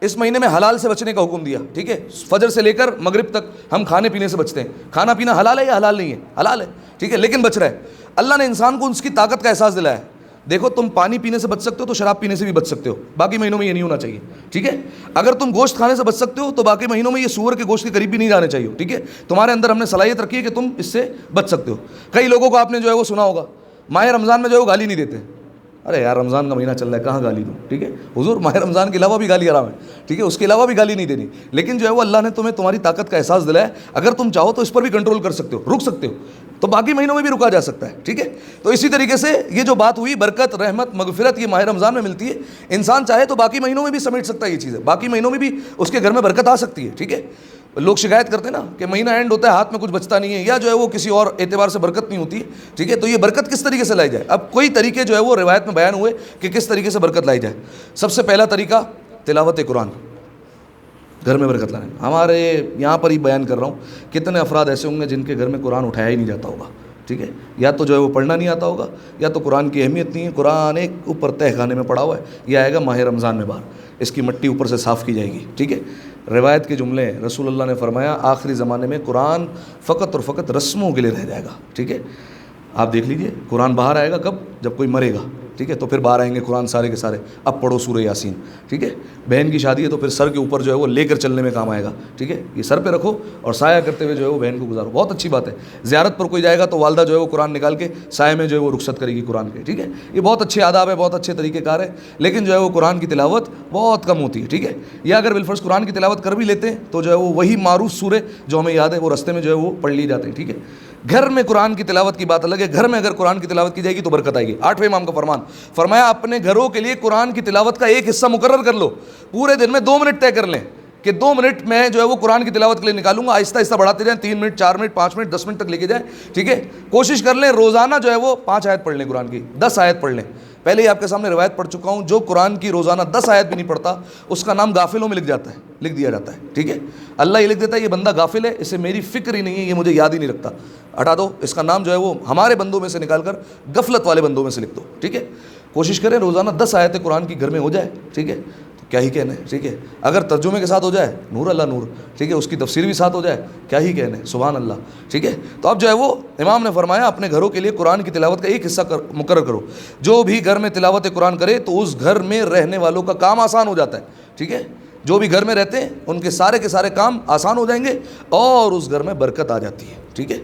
اس مہینے میں حلال سے بچنے کا حکم دیا, ٹھیک ہے. فجر سے لے کر مغرب تک ہم کھانے پینے سے بچتے ہیں. کھانا پینا حلال ہے یا حلال نہیں ہے؟ حلال ہے, ٹھیک ہے, لیکن بچ رہا ہے. اللہ نے انسان کو اس کی طاقت کا احساس دلایا ہے. دیکھو, تم پانی پینے سے بچ سکتے ہو تو شراب پینے سے بھی بچ سکتے ہو, باقی مہینوں میں یہ نہیں ہونا چاہیے, ٹھیک ہے. اگر تم گوشت کھانے سے بچ سکتے ہو تو باقی مہینوں میں یہ سور کے گوشت کے قریب بھی نہیں جانے چاہیے, ٹھیک ہے. تمہارے اندر ہم نے صلاحیت رکھی ہے کہ تم اس سے بچ سکتے ہو. کئی لوگوں کو آپ نے جو ہے وہ سنا ہوگا, ماہ رمضان میں جو ہے وہ گالی نہیں دیتے. ارے یار, رمضان کا مہینہ چل رہا ہے, کہاں گالی دوں, ٹھیک ہے. حضور, ماہ رمضان کے علاوہ بھی گالی حرام ہے, ٹھیک ہے, اس کے علاوہ بھی گالی نہیں دینی. لیکن جو ہے وہ اللہ نے تمہیں تمہاری طاقت کا احساس دلایا ہے, اگر تم چاہو تو اس پر بھی کنٹرول کر سکتے ہو, رک سکتے ہو, تو باقی مہینوں میں بھی رکا جا سکتا ہے, ٹھیک ہے. تو اسی طریقے سے یہ جو بات ہوئی, برکت, رحمت, مغفرت, یہ ماہ رمضان میں ملتی ہے. انسان چاہے تو باقی مہینوں میں بھی سمیٹ سکتا ہے یہ چیزیں, باقی مہینوں میں بھی اس کے گھر میں برکت آ سکتی ہے, ٹھیک ہے. لوگ شکایت کرتے ہیں نا کہ مہینہ اینڈ ہوتا ہے, ہاتھ میں کچھ بچتا نہیں ہے, یا جو ہے وہ کسی اور اعتبار سے برکت نہیں ہوتی ہے, ٹھیک ہے. تو یہ برکت کس طریقے سے لائی جائے؟ اب کوئی طریقے جو ہے وہ روایت میں بیان ہوئے کہ کس طریقے سے برکت لائی جائے. سب سے پہلا طریقہ تلاوت قرآن, گھر میں برکت لانے. ہمارے یہاں پر ہی بیان کر رہا ہوں, کتنے افراد ایسے ہوں گے جن کے گھر میں قرآن اٹھایا ہی نہیں جاتا ہوگا, ٹھیک ہے. یا تو جو ہے وہ پڑھنا نہیں آتا ہوگا, یا تو قرآن کی اہمیت نہیں ہے. قرآن ایک اوپر تہہ خانے میں پڑا ہوا ہے, یہ آئے گا ماہ رمضان میں باہر, اس کی مٹی اوپر سے صاف کی جائے گی, ٹھیک ہے. روایت کے جملے, رسول اللہ نے فرمایا آخری زمانے میں قرآن فقط اور فقط رسموں کے لیے رہ جائے گا, ٹھیک ہے. آپ دیکھ لیجئے, قرآن باہر آئے گا کب؟ جب کوئی مرے گا, ٹھیک ہے. تو پھر باہر آئیں گے قرآن سارے کے سارے, اب پڑھو سورہ یاسین, ٹھیک ہے. بہن کی شادی ہے تو پھر سر کے اوپر جو ہے وہ لے کر چلنے میں کام آئے گا, ٹھیک ہے. یہ سر پہ رکھو اور سایہ کرتے ہوئے جو ہے وہ بہن کو گزارو, بہت اچھی بات ہے. زیارت پر کوئی جائے گا تو والدہ جو ہے وہ قرآن نکال کے سایہ میں جو ہے وہ رخصت کرے گی قرآن کے, ٹھیک ہے. یہ بہت اچھے آداب ہے, بہت اچھے طریقہ کار ہے, لیکن جو ہے وہ قرآن کی تلاوت بہت کم ہوتی ہے, ٹھیک ہے. یا اگر بالفرض قرآن کی تلاوت کر بھی لیتے ہیں تو جو ہے وہ وہی معروف سورے جو ہمیں یاد ہے وہ رستے میں جو ہے وہ پڑھ لی جاتے ہیں, ٹھیک ہے. گھر میں قرآن کی تلاوت کی بات الگ ہے. گھر میں اگر قرآن کی تلاوت کی جائے گی تو برکت آئے گی. 8ویں امام کا فرمان, فرمایا اپنے گھروں کے لیے قرآن کی تلاوت کا ایک حصہ مقرر کر لو. پورے دن میں 2 منٹ طے کر لیں کہ 2 منٹ میں جو ہے وہ قرآن کی تلاوت کے لیے نکالوں گا. آہستہ آہستہ بڑھاتے جائیں, 3 منٹ, 4 منٹ, 5 منٹ, 10 منٹ تک لے کے جائیں, ٹھیک ہے. کوشش کر لیں روزانہ جو ہے وہ 5 آیت پڑھ لیں قرآن کی, 10 آیت پڑھ لیں. پہلے ہی آپ کے سامنے روایت پڑھ چکا ہوں, جو قرآن کی روزانہ 10 آیت بھی نہیں پڑھتا اس کا نام غافلوں میں لکھ دیا جاتا ہے, ٹھیک ہے. اللہ یہ لکھ دیتا ہے یہ بندہ غافل ہے, اسے میری فکر ہی نہیں ہے, یہ مجھے یاد ہی نہیں رکھتا, ہٹا دو, اس کا نام جو ہے وہ ہمارے بندوں میں سے نکال کر غفلت والے بندوں میں سے لکھ دو, ٹھیک ہے. کوشش کریں روزانہ 10 آیتیں قرآن کی گھر میں ہو جائے, ٹھیک ہے. تو کیا ہی کہنے, ٹھیک ہے. اگر ترجمے کے ساتھ ہو جائے نور اللہ نور, ٹھیک ہے, اس کی تفسیر بھی ساتھ ہو جائے, کیا ہی کہنے, سبحان اللہ, ٹھیک ہے. تو اب جو ہے وہ امام نے فرمایا اپنے گھروں کے لیے قرآن کی تلاوت کا ایک حصہ مقرر کرو. جو بھی گھر میں تلاوت قرآن کرے تو اس گھر میں رہنے والوں کا کام آسان ہو جاتا ہے, ٹھیک ہے. جو بھی گھر میں رہتے ہیں ان کے سارے کام آسان ہو جائیں گے اور اس گھر میں برکت آ جاتی ہے, ٹھیک ہے.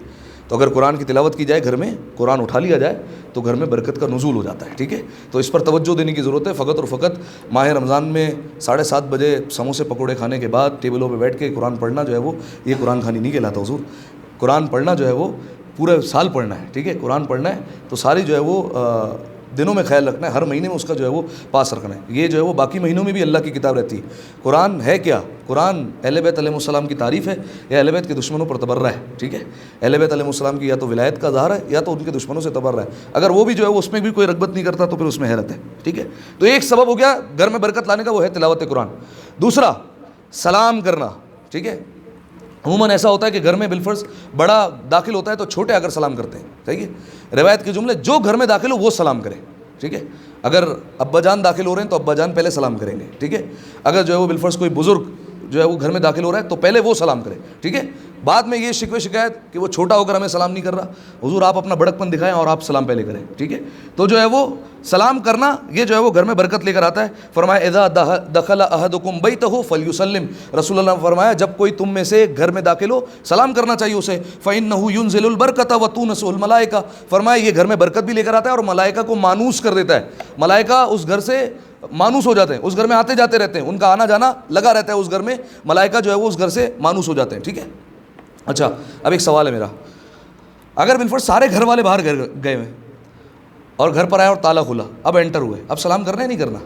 تو اگر قرآن کی تلاوت کی جائے, گھر میں قرآن اٹھا لیا جائے تو گھر میں برکت کا نزول ہو جاتا ہے, ٹھیک ہے. تو اس پر توجہ دینے کی ضرورت ہے. فقط اور فقط ماہ رمضان میں 7:30 بجے سموسے پکوڑے کھانے کے بعد ٹیبلوں پہ بیٹھ کے قرآن پڑھنا جو ہے وہ یہ قرآن خوانی نہیں کہلاتا حضور. قرآن پڑھنا جو ہے وہ پورے سال پڑھنا ہے, ٹھیک ہے. قرآن پڑھنا ہے تو ساری جو ہے وہ دنوں میں خیال رکھنا ہے, ہر مہینے میں اس کا جو ہے وہ پاس رکھنا ہے. یہ جو ہے وہ باقی مہینوں میں بھی اللہ کی کتاب رہتی ہے. قرآن ہے کیا؟ قرآن اہل بیت علیہ السلام کی تعریف ہے یا اہل بیت کے دشمنوں پر تبرہ ہے. ٹھیک ہے, اہل بیت علیہ السلام کی یا تو ولایت کا اظہار ہے یا تو ان کے دشمنوں سے تبرہ ہے. اگر وہ بھی جو ہے وہ اس میں بھی کوئی رغبت نہیں کرتا تو پھر اس میں حیرت ہے. ٹھیک ہے, تو ایک سبب ہو گیا گھر میں برکت لانے کا, وہ ہے تلاوت قرآن. دوسرا سلام کرنا. ٹھیک ہے, عموماً ایسا ہوتا ہے کہ گھر میں بالفرض بڑا داخل ہوتا ہے تو چھوٹے اگر سلام کرتے ہیں. ٹھیک ہے, روایت کے جملے جو گھر میں داخل ہو وہ سلام کرے. ٹھیک ہے, اگر ابا جان داخل ہو رہے ہیں تو ابا جان پہلے سلام کریں گے. ٹھیک ہے, اگر جو ہے وہ بالفرض کوئی بزرگ جو ہے وہ گھر میں داخل ہو رہا ہے تو پہلے وہ سلام کرے. ٹھیک ہے, بعد میں یہ شکوے شکایت کہ وہ چھوٹا ہو کر ہمیں سلام نہیں کر رہا, حضور آپ اپنا بڑکپن دکھائیں اور آپ سلام پہلے کریں. ٹھیک ہے, تو جو ہے وہ سلام کرنا یہ جو ہے وہ گھر میں برکت لے کر آتا ہے. فرمایا اذا دخل احدکم بیتہ فلیسلم, رسول اللہ نے فرمایا جب کوئی تم میں سے گھر میں داخل ہو سلام کرنا چاہیے اسے. فإنہ ينزل البرکۃ وتونس الملائکہ, فرمایا یہ گھر میں برکت بھی لے کر آتا ہے اور ملائکہ کو مانوس کر دیتا ہے. ملائکہ اس گھر سے مانوس ہو جاتے ہیں, اس گھر میں آتے جاتے رہتے ہیں, ان کا آنا جانا لگا رہتا ہے اس گھر میں, ملائکہ جو ہے وہ اس گھر سے مانوس ہو جاتے ہیں. ٹھیک ہے, اچھا اب ایک سوال ہے میرا, اگر بالفرض سارے گھر والے باہر گئے ہوئے اور گھر پر آئے اور تالا کھلا, اب انٹر ہوئے, اب سلام کرنا ہے نہیں کرنا؟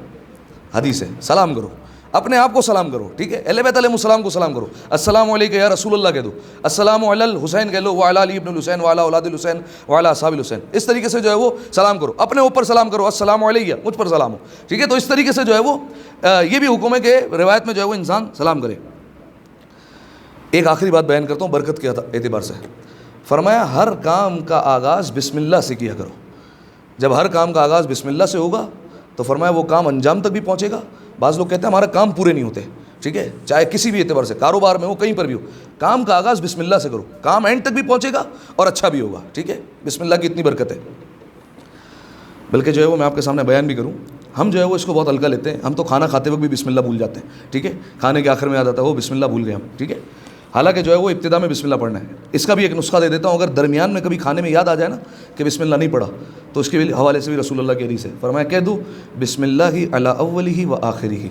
حدیث ہے سلام کرو, اپنے آپ کو سلام کرو. ٹھیک ہے, اہل بیت علیہ السلام کو سلام کرو, السلام علیکم یا رسول اللہ کہہ دو, السلام علی الحسین کہہ لو, وعلی علی ابن الحسین وعلی اولاد الحسین وعلی اصحاب الحسین. اس طریقے سے جو ہے وہ سلام کرو, اپنے اوپر سلام کرو, السلام علیکم مجھ پر سلام ہو. ٹھیک ہے, تو اس طریقے سے جو ہے وہ یہ بھی حکم ہے کہ روایت میں جو ہے وہ انسان سلام کرے. ایک آخری بات بیان کرتا ہوں برکت کے اعتبار سے. فرمایا ہر کام کا آغاز بسم اللہ سے کیا کرو. جب ہر کام کا آغاز بسم اللہ سے ہوگا تو فرمایا وہ کام انجام تک بھی پہنچے گا. بعض لوگ کہتے ہیں ہمارا کام پورے نہیں ہوتے. ٹھیک ہے, چاہے کسی بھی اعتبار سے, کاروبار میں ہو کہیں پر بھی ہو, کام کا آغاز بسم اللہ سے کرو, کام اینڈ تک بھی پہنچے گا اور اچھا بھی ہوگا. ٹھیک ہے, بسم اللہ کی اتنی برکت ہے. بلکہ جو ہے وہ میں آپ کے سامنے بیان بھی کروں, ہم جو ہے وہ اس کو بہت ہلکا لیتے ہیں. ہم تو کھانا کھاتے وقت بھی بسم اللہ بھول جاتے ہیں. ٹھیک ہے, کھانے کے آخر میں یاد آتا ہے وہ بسم اللہ بھول گئے ہم. ٹھیک ہے, حالانکہ جو ہے وہ ابتدا میں بسم اللہ پڑھنا ہے. اس کا بھی ایک نسخہ دے دیتا ہوں, اگر درمیان میں کبھی کھانے میں یاد آ جائے نا کہ بسم اللہ نہیں پڑھا تو اس کے حوالے سے بھی رسول اللہ کی حدیث ہے. فرمایا کہہ دو بسم اللہ علی اولہ و آخرہ.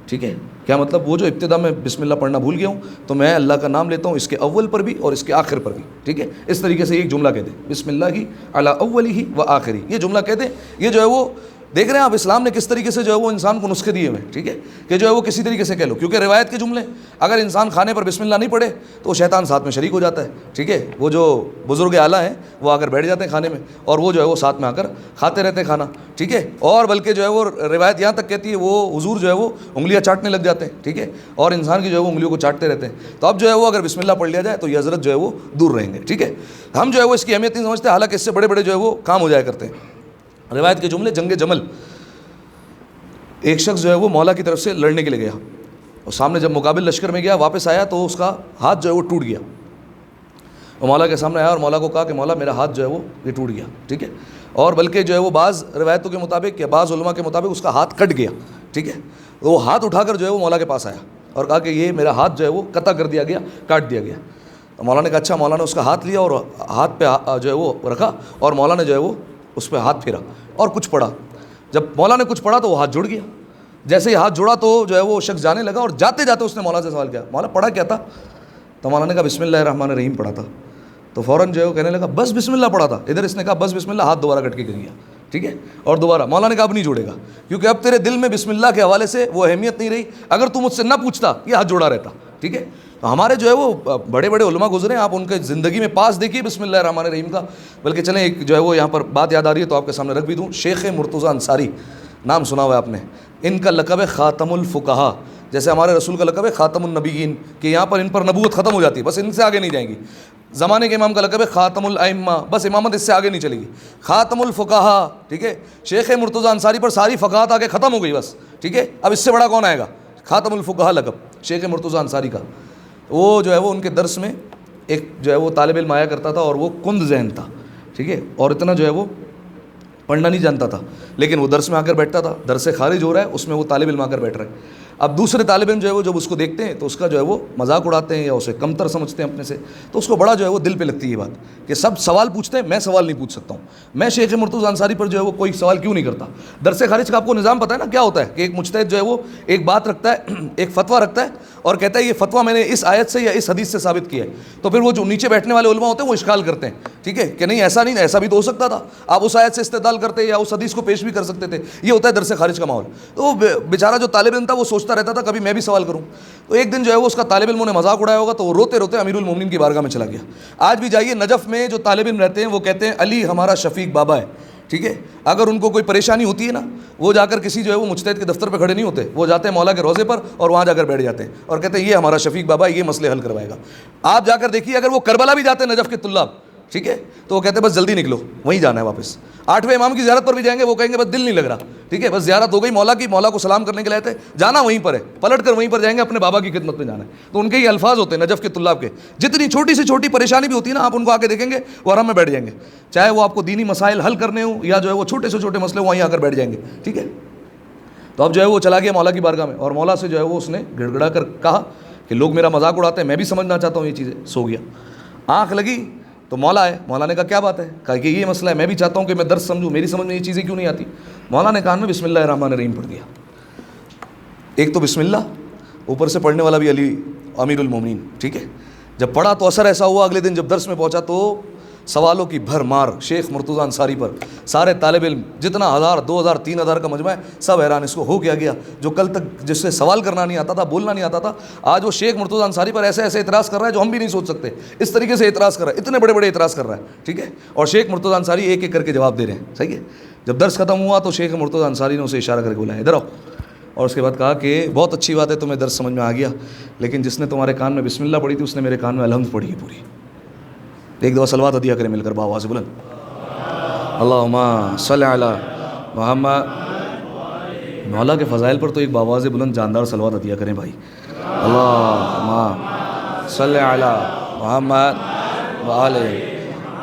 ٹھیک ہے, کیا مطلب وہ جو ابتدا میں بسم اللہ پڑھنا بھول گیا ہوں تو میں اللہ کا نام لیتا ہوں اس کے اول پر بھی اور اس کے آخر پر بھی. ٹھیک ہے, اس طریقے سے ایک جملہ کہہ دیں, بسم اللہ علی اولہ و آخرہ, یہ جملہ کہہ دیں. یہ جو ہے وہ دیکھ رہے ہیں آپ اسلام نے کس طریقے سے جو ہے وہ انسان کو نسخے دیے ہوئے. ٹھیک ہے, کہ جو ہے وہ کسی طریقے سے کہہ لو, کیونکہ روایت کے جملے اگر انسان کھانے پر بسم اللہ نہیں پڑھے تو وہ شیطان ساتھ میں شریک ہو جاتا ہے. ٹھیک ہے, وہ جو بزرگ اعلیٰ ہیں وہ آ کر بیٹھ جاتے ہیں کھانے میں اور وہ جو ہے وہ ساتھ میں آ کر کھاتے رہتے ہیں کھانا. ٹھیک ہے, اور بلکہ جو ہے وہ روایت یہاں تک کہتی ہے وہ حضور جو ہے وہ انگلیاں چاٹنے لگ جاتے ہیں. ٹھیک ہے, اور انسان کی جو ہے وہ انگلیوں کو چاٹتے رہتے ہیں. تو اب جو ہے وہ اگر بسم اللہ پڑھ لیا جائے تو یہ حضرت جو ہے وہ دور رہیں گے. ٹھیک ہے, ہم جو ہے وہ اس کی اہمیت نہیں سمجھتے, حالانکہ اس سے بڑے بڑے جو ہے وہ کام ہو جایا کرتے ہیں. روایت کے جملے, جنگ جمل, ایک شخص جو ہے وہ مولا کی طرف سے لڑنے کے لیے گیا اور سامنے جب مقابل لشکر میں گیا واپس آیا تو اس کا ہاتھ جو ہے وہ ٹوٹ گیا. وہ مولا کے سامنے آیا اور مولا کو کہا کہ مولا میرا ہاتھ جو ہے وہ یہ ٹوٹ گیا. ٹھیک ہے, اور بلکہ جو ہے وہ بعض روایتوں کے مطابق یا بعض علماء کے مطابق اس کا ہاتھ کٹ گیا. ٹھیک ہے, تو وہ ہاتھ اٹھا کر جو ہے وہ مولا کے پاس آیا اور کہا کہ یہ میرا ہاتھ جو ہے وہ قطع کر دیا گیا, کاٹ دیا گیا. تو مولا نے کہا اچھا. مولا نے اس کا ہاتھ لیا اور ہاتھ پہ جو ہے وہ رکھا اور مولا نے جو ہے وہ اس پہ ہاتھ پھیرا اور کچھ پڑھا. جب مولا نے کچھ پڑھا تو وہ ہاتھ جڑ گیا. جیسے ہی ہاتھ جوڑا تو جو ہے وہ شخص جانے لگا اور جاتے جاتے اس نے مولا سے سوال کیا, مولا پڑھا کیا تھا؟ تو مولا نے کہا بسم اللہ الرحمن الرحیم پڑھا تھا. تو فوراً جو ہے وہ کہنے لگا بس بسم اللہ پڑھا تھا. ادھر اس نے کہا بس بسم اللہ, ہاتھ دوبارہ کٹ کے گر گیا. ٹھیک ہے, اور دوبارہ مولا نے کہا اب نہیں جوڑے گا کیونکہ اب تیرے دل میں بسم اللہ کے حوالے سے وہ اہمیت نہیں رہی. اگر تو مجھ سے نہ پوچھتا یہ ہاتھ جوڑا رہتا. ٹھیک ہے, تو ہمارے جو ہے وہ بڑے بڑے علماء گزرے ہیں, آپ ان کے زندگی میں پاس دیکھیے بسم اللہ الرحمن الرحیم کا. بلکہ چلیں ایک جو ہے وہ یہاں پر بات یاد آ رہی ہے تو آپ کے سامنے رکھ بھی دوں. شیخ مرتضیٰ انصاری, نام سنا ہوا ہے آپ نے, ان کا لقب ہے خاتم الفقہا. جیسے ہمارے رسول کا لقب ہے خاتم النبیین کہ یہاں پر ان پر نبوت ختم ہو جاتی ہے, بس ان سے آگے نہیں جائیں گی. زمانے کے امام کا لقب ہے خاتم الائمہ, بس امامت اس سے آگے نہیں چلے گی. خاتم الفقہا. ٹھیک ہے, شیخ مرتضیٰ انصاری پر ساری فقاہت آگے ختم ہو گئی بس. ٹھیک ہے, اب اس سے بڑا کون آئے گا؟ خاتم الفقہا لقب شیخ مرتضیٰ انصاری کا. وہ جو ہے وہ ان کے درس میں ایک جو ہے وہ طالب علم آیا کرتا تھا اور وہ کند ذہن تھا. ٹھیک ہے, اور اتنا جو ہے وہ پڑھنا نہیں جانتا تھا, لیکن وہ درس میں آ کر بیٹھتا تھا. درس سے خارج ہو رہا ہے اس میں وہ طالب علم آ کر بیٹھ رہا ہے. اب دوسرے طالب علم جو ہے وہ جب اس کو دیکھتے ہیں تو اس کا جو ہے وہ مذاق اڑاتے ہیں یا اسے کمتر سمجھتے ہیں اپنے سے، تو اس کو بڑا جو ہے وہ دل پہ لگتی ہے یہ بات کہ سب سوال پوچھتے ہیں، میں سوال نہیں پوچھ سکتا ہوں، میں شیخ مرتضیٰ انصاری پر جو ہے وہ کوئی سوال کیوں نہیں کرتا۔ درس خارج کا آپ کو نظام پتہ ہے نا کیا ہوتا ہے کہ ایک مجتہد جو ہے وہ ایک بات رکھتا ہے، ایک فتویٰ رکھتا ہے اور کہتا ہے یہ فتویٰ میں نے اس آیت سے یا اس حدیث سے ثابت کیا ہے، تو پھر وہ جو نیچے بیٹھنے والے علماء ہوتے ہیں وہ اشکال کرتے ہیں، ٹھیک ہے کہ نہیں ایسا نہیں، ایسا بھی تو ہو سکتا تھا، آپ اس آیت سے استدلال کرتے یا اس حدیث کو پیش بھی کر سکتے تھے۔ یہ ہوتا ہے درس خارج کا ماحول۔ تو بیچارہ جو طالب علم تھا وہ سوچتا رہتا تھا کبھی میں بھی سوال کروں۔ تو ایک دن جو ہے وہ اس کا طالب علموں نے مذاق اڑایا ہوگا تو وہ روتے روتے امیر المومنین کی بارگاہ میں چلا گیا۔ آج بھی جائیے نجف میں جو طالب علم رہتے ہیں وہ کہتے ہیں علی ہمارا شفیق بابا ہے، ٹھیک ہے، اگر ان کو کوئی پریشانی ہوتی ہے نا وہ جا کر کسی جو ہے وہ مجتہد کے دفتر پہ کھڑے نہیں ہوتے، وہ جاتے ہیں مولا کے روضے پر اور وہاں جا کر بیٹھ جاتے ہیں اور کہتے ہیں یہ ہمارا شفیق بابا ہے، یہ مسئلے حل کروائے گا۔ آپ جا کر دیکھیے اگر وہ کربلا بھی جاتے ہیں نجف کے طلاب، ٹھیک ہے، تو وہ کہتے ہیں بس جلدی نکلو وہیں جانا ہے واپس۔ 8ویں امام کی زیارت پر بھی جائیں گے وہ کہیں گے بس دل نہیں لگ رہا، ٹھیک ہے، بس زیارت ہو گئی مولا کی، مولا کو سلام کرنے کے لیے آتے جانا وہیں پر ہے، پلٹ کر وہیں پر جائیں گے، اپنے بابا کی خدمت میں جانا ہے۔ تو ان کے یہ الفاظ ہوتے ہیں نجف کے طلاب کے، جتنی چھوٹی سے چھوٹی پریشانی بھی ہوتی ہے نا آپ ان کو آ کے دیکھیں گے وہ حرم میں بیٹھ جائیں گے، چاہے وہ آپ کو دینی مسائل حل کرنے ہوں یا جو ہے وہ چھوٹے سے چھوٹے مسئلے وہیں آ کر بیٹھ جائیں گے، ٹھیک ہے۔ تو اب جو ہے وہ چلا گیا مولا کی بارگاہ میں اور مولا سے جو ہے وہ اس نے گڑ گڑا کر کہا کہ لوگ میرا مذاق اڑاتے ہیں، میں بھی سمجھنا چاہتا ہوں یہ چیزیں۔ سو گیا، آنکھ لگی تو مولا ہے، مولا نے کہا کیا بات ہے، کہا کہ یہ مسئلہ ہے، میں بھی چاہتا ہوں کہ میں درس سمجھوں، میری سمجھ میں یہ چیزیں کیوں نہیں آتی۔ مولا نے کہا میں بسم اللہ الرحمن الرحیم پڑھ دیا، ایک تو بسم اللہ، اوپر سے پڑھنے والا بھی علی امیر المومنین، ٹھیک ہے۔ جب پڑھا تو اثر ایسا ہوا اگلے دن جب درس میں پہنچا تو سوالوں کی بھر مار شیخ مرتضیٰ انصاری پر، سارے طالب علم جتنا 1000 2000 3000 کا مجمع ہے سب حیران، اس کو ہو کیا گیا، جو کل تک جس سے سوال کرنا نہیں آتا تھا، بولنا نہیں آتا تھا، آج وہ شیخ مرتضیٰ انصاری پر ایسے ایسے اعتراض کر رہا ہے جو ہم بھی نہیں سوچ سکتے، اس طریقے سے اعتراض کر رہا ہے، اتنے بڑے بڑے اعتراض کر رہا ہے، ٹھیک ہے، اور شیخ مرتضیٰ انصاری ایک ایک کر کے جواب دے رہے ہیں، صحیح ہے۔ جب درس ختم ہوا تو شیخ مرتضیٰ انصاری نے اسے اشارہ کر کے بولا ادھر آؤ، اور اس کے بعد کہا کہ بہت اچھی بات ہے تمہیں درس سمجھ میں آ گیا، لیکن جس نے تمہارے کان میں بسم اللہ پڑھی تھی اس نے میرے کان میں الحمد پڑھی ہے پوری۔ ایک دفعہ صلوات عطیہ کریں مل کر بآواز بلند، اللہم صلی علی محمد۔ مولا کے فضائل پر تو ایک بآواز بلند جاندار صلوات عطیہ کریں بھائی، اللہم صلی علی محمد وآلہ۔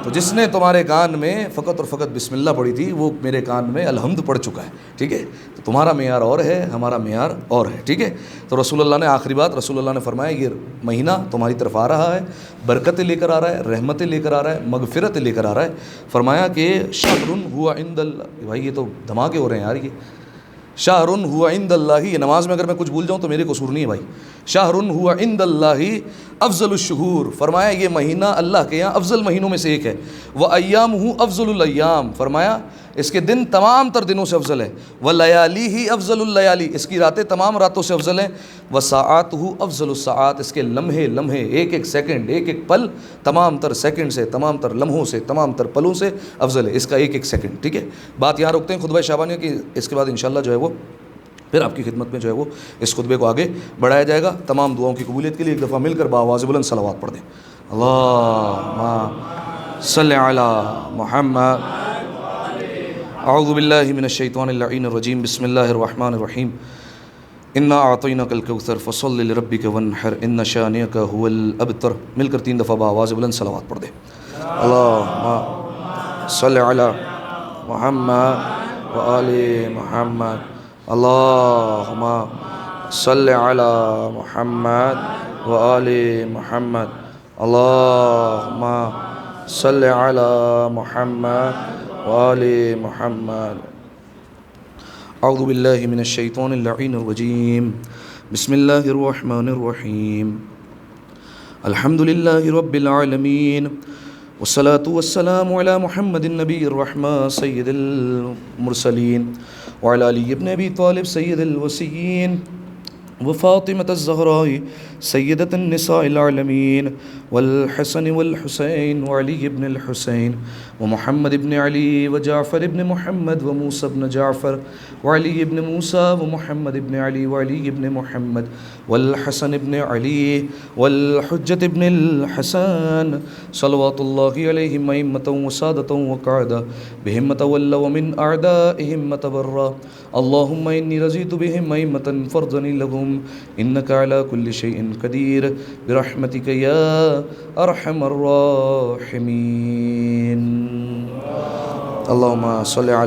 تو جس نے تمہارے کان میں فقط اور فقط بسم اللہ پڑھی تھی وہ میرے کان میں الحمد پڑھ چکا ہے، ٹھیک ہے۔ تو تمہارا معیار اور ہے، ہمارا معیار اور ہے، ٹھیک ہے۔ تو رسول اللہ نے آخری بات رسول اللہ نے فرمایا یہ مہینہ تمہاری طرف آ رہا ہے، برکتیں لے کر آ رہا ہے، رحمتیں لے کر آ رہا ہے، مغفرتیں لے کر آ رہا ہے۔ فرمایا کہ شہر ہوا عند اللہ، بھائی یہ تو دھماکے ہو رہے ہیں یار، یہ شہر ہوا عند اللہ، یہ نماز میں اگر میں کچھ بھول جاؤں تو میرے قصور نہیں ہے بھائی۔ شہر ہوا عند اللہ افضل الشہور، فرمایا یہ مہینہ اللہ کے یہاں افضل مہینوں میں سے ایک ہے۔ وایامہ افضل الایام، فرمایا اس کے دن تمام تر دنوں سے افضل ہے۔ ولیالیہ افضل اللیالی، اس کی راتیں تمام راتوں سے افضل ہیں۔ وساعاتہ افضل الساعات، اس کے لمحے لمحے ایک ایک سیکنڈ ایک ایک پل تمام تر سیکنڈ سے، تمام تر لمحوں سے، تمام تر پلوں سے افضل ہے اس کا ایک ایک سیکنڈ، ٹھیک ہے۔ بات یہاں روکتے ہیں خطبہ شعبانیہ کی، اس کے بعد انشاءاللہ جو ہے وہ پھر آپ کی خدمت میں جو ہے وہ اس خطبے کو آگے بڑھایا جائے گا۔ تمام دعاؤں کی قبولیت کے لیے ایک دفعہ مل کر بآواز بلند صلوات پڑھ دیں، اللہم صلی علی محمد۔ اعوذ باللہ من الشیطان اللعین الرجیم، بسم اللہ الرحمن الرحیم۔ انا اعطیناک الکوثر فصل لربک وانحر ان شانئک هو الابتر، مل کر 3 دفعہ بآواز بلند صلوات پڑھ دیں، اللہم صلی علی محمد وآل محمد، اللہم صلی علی محمد وآل محمد، اللہم صلی علی محمد وآل محمد۔ اعوذ باللہ من الشیطان اللعین الرجیم، بسم اللہ الرحمن الرحیم۔ الحمد للہ رب العالمین، والصلاة والسلام علی محمد النبی الرحمہ سید المرسلین، وعلی علی ابن ابی طالب سید الوصیین، وفاطمة الزہراء سیدۃ النساء العالمین، والحسن والحسین وعلی ابن الحسین، ومحمد ابن علی وجعفر ابن محمد وموسى ابن جعفر وعلی ابن موسى ومحمد ابن علی وعلی ابن محمد، والحسن ابن علی والحجة ابن الحسن، صلوات اللہ علیہم ائمة وسادة وقعدة، بهم تولوا ومن اعدائهم متبرا، اللهم انی رضیت بهم ائمة فرضنی لهم انك على كل شيء قدیر برحمتك یا ارحم الراحمین۔ اللهم صل علی